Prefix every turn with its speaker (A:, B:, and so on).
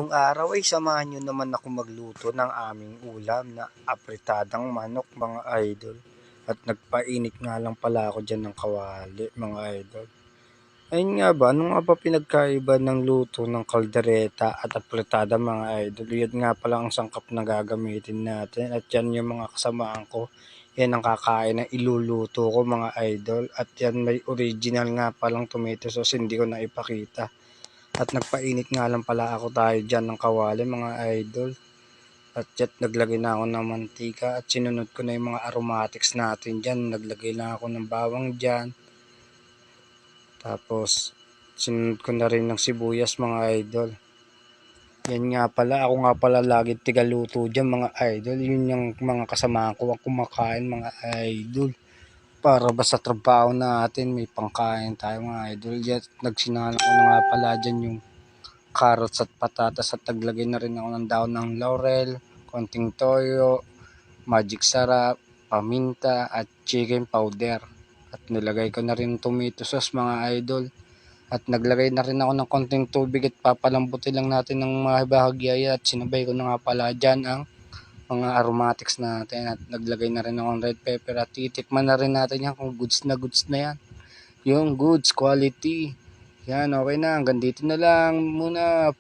A: Ngayong araw ay samahan nyo naman ako magluto ng aming ulam na apritadang manok mga idol. At nagpainit nga lang pala ako dyan ng kawali mga idol. Ayun nga ba, ano nga ba pinagkaiba ng luto ng kaldereta at apritada mga idol? Yun nga pala ang sangkap na gagamitin natin at yan yung mga kasamaan ko. Yan ang kakain na iluluto ko mga idol. At yan may original nga palang tomato sauce, hindi ko na ipakita. At nagpainit nga lang pala ako tayo dyan ng kawali mga idol. At yan, naglagay na ako ng mantika at sinunod ko na yung mga aromatics natin dyan. Naglagay lang ako ng bawang dyan. Tapos sinunod ko na rin ng sibuyas mga idol. Yan nga pala, ako nga pala lagi tigaluto dyan mga idol. Yun yung mga kasama ko ang kumakain mga idol. Para ba sa trabaho natin may pangkain tayo mga idol. Yan, nagsinala ko na nga pala dyan yung carrots at patatas at naglagay na rin ako ng daon ng laurel, konting toyo, magic sarap, paminta at chicken powder. At nilagay ko na rin tomato sauce mga idol. At naglagay na rin ako ng konting tubig at papalambutin lang natin ng mga bahagya at sinabay ko na nga pala dyan ang mga aromatics natin at naglagay na rin ako ng red pepper at titikman na rin natin yan kung goods na yan. Yung goods quality. Yan, okay na. Hanggang dito na lang muna.